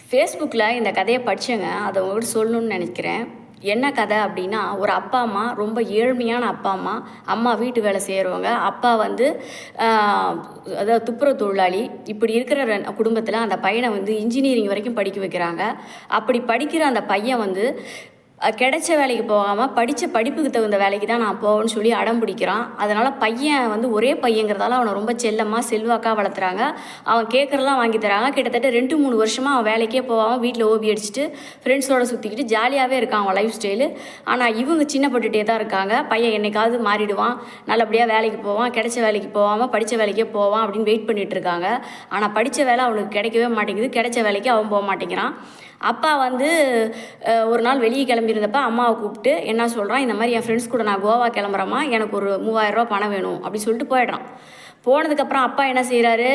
ஃபேஸ்புக்கில் இந்த கதையை படித்தேங்க. அதை உங்கள்கிட்ட சொல்லணும்னு நினைக்கிறேன். என்ன கதை அப்படின்னா, ஒரு அப்பா அம்மா, ரொம்ப ஏழ்மையான அப்பா அம்மா. அம்மா வீட்டு வேலை செய்கிறவங்க, அப்பா வந்து அதாவது துப்புரவு தொழிலாளி. இப்படி இருக்கிற குடும்பத்தில் அந்த பையனை வந்து இன்ஜினியரிங் வரைக்கும் படிக்க வைக்கிறாங்க. அப்படி படிக்கிற அந்த பையன் வந்து கிடைச்ச வேலைக்கு போகாமல் படித்த படிப்புக்கு தகுந்த வேலைக்கு தான் நான் போவேன்னு சொல்லி அடம் பிடிக்கிறான். அதனால் பையன் வந்து ஒரே பையங்கிறதால அவனை ரொம்ப செல்லமாக செல்வாக்காக வளர்த்துறாங்க. அவன் கேட்குறதெல்லாம் வாங்கி தராங்க. கிட்டத்தட்ட 2-3 வருஷமாக அவன் வேலைக்கே போகாமல் வீட்டில் ஓபி அடிச்சுட்டு ஃப்ரெண்ட்ஸோடு சுற்றிக்கிட்டு ஜாலியாகவே இருக்கான் அவன் லைஃப் ஸ்டைலு. ஆனால் இவங்க சின்னப்பட்டுகிட்டே தான் இருக்காங்க. பையன் என்னைக்காவது மாறிடுவான், நல்லபடியாக வேலைக்கு போவான், கிடைச்ச வேலைக்கு போகாமல் படித்த வேலைக்கே போவான் அப்படின்னு வெயிட் பண்ணிகிட்டு இருக்காங்க. ஆனால் படித்த வேலை அவனுக்கு கிடைக்கவே மாட்டேங்குது. கிடைச்ச வேலைக்கு அவன் போக மாட்டேங்கிறான். அப்பா வந்து ஒரு நாள் வெளியே கிளம்பியிருந்தப்ப அம்மாவை கூப்பிட்டு என்ன சொல்கிறான், இந்த மாதிரி என் ஃப்ரெண்ட்ஸ் கூட நான் கோவா கிளம்புறேம்மா, எனக்கு ஒரு 3000 ரூபா பணம் வேணும் அப்படி சொல்லிட்டு போயிடுறான். போனதுக்கப்புறம் அப்பா என்ன செய்கிறாரு,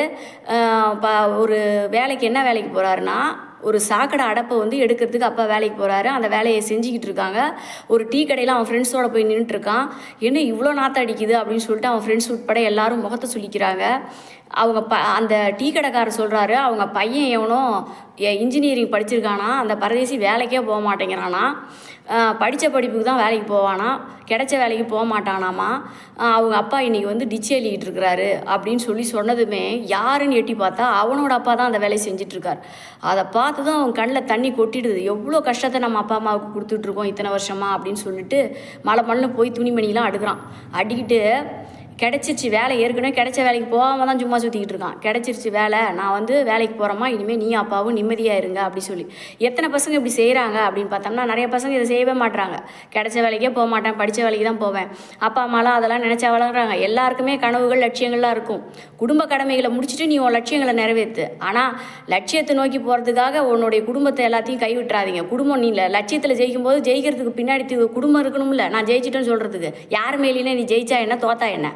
ஒரு வேலைக்கு என்ன வேலைக்கு போகிறாருன்னா, ஒரு சாக்கடை அடப்பை வந்து எடுக்கிறதுக்கு அப்பா வேலைக்கு போகிறாரு. அந்த வேலையை செஞ்சுக்கிட்டு இருக்காங்க. ஒரு டீ கடையில் அவன் ஃப்ரெண்ட்ஸோட போய் நின்றுட்டுருக்கான். என்ன இவ்வளோ நாற்றம் அடிக்குது அப்படின்னு சொல்லிட்டு அவன் ஃப்ரெண்ட்ஸ் உட்பட எல்லாரும் முகத்தை சொல்லிக்கிறாங்க. அவங்க அந்த டீ கடைக்காரர் சொல்கிறாரு, அவங்க பையன் எவனோ இன்ஜினியரிங் படிச்சிருக்கானா, அந்த பரதேசி வேலைக்கே போக மாட்டேங்கிறானா, படித்த படிப்புக்கு தான் வேலைக்கு போவானா, கிடைச்ச வேலைக்கு போக மாட்டானாமா, அவங்க அப்பா இன்றைக்கி வந்து டிச்சு எழுதிட்டு இருக்கிறாரு அப்படின்னு சொன்னதுமே யாருன்னு எட்டி பார்த்தா அவனோட அப்பா தான் அந்த வேலையை செஞ்சிட்ருக்கார். அதை பார்த்து தான் அவன் கண்ணில் தண்ணி கொட்டிடுது. எவ்வளோ கஷ்டத்தை நம்ம அப்பா அம்மாவுக்கு கொடுத்துட்ருக்கோம் இத்தனை வருஷமா அப்படின்னு சொல்லிட்டு மலை போய் துணிமணிலாம் அடுக்கிறான். அடிக்கிட்டு கிடச்சிருச்சு வேலை, ஏற்கனவே கிடைச்ச வேலைக்கு போகாமல் தான் சும்மா சுற்றிக்கிட்டு இருக்கான். கிடச்சிருச்சு வேலை, நான் வந்து வேலைக்கு போகிறேம்மா, இனிமேல் நீ அப்பாவும் நிம்மதியாக இருங்க அப்படி சொல்லி. எத்தனை பசங்க இப்படி செய்கிறாங்க அப்படின்னு பார்த்தோம்னா நிறைய பசங்க இதை செய்யவே மாட்டுறாங்க. கிடைச்ச வேலைக்கே போக மாட்டேன், படித்த வேலைக்கு தான் போவேன். அப்பா அம்மாலாம் அதெல்லாம் நினச்சா வளர்கிறாங்க. எல்லாருக்குமே கனவுகள் லட்சியங்கள்லாம் இருக்கும். குடும்ப கடமைகளை முடிச்சுட்டு நீ உன் லட்சியங்களை நிறைவேற்று. ஆனால் லட்சியத்தை நோக்கி போகிறதுக்காக உன்னுடைய குடும்பத்தை எல்லாத்தையும் கைவிட்டுறாதீங்க. குடும்பம் நீ லட்சியத்தில் ஜெயிக்கும் போது ஜெயிக்கிறதுக்கு பின்னாடி குடும்பம் இருக்கணும்ல. நான் ஜெயிச்சிட்டேன்னு சொல்கிறதுக்கு யாருமே இல்லைன்னா நீ ஜெயிச்சா என்ன, தோத்தா என்ன?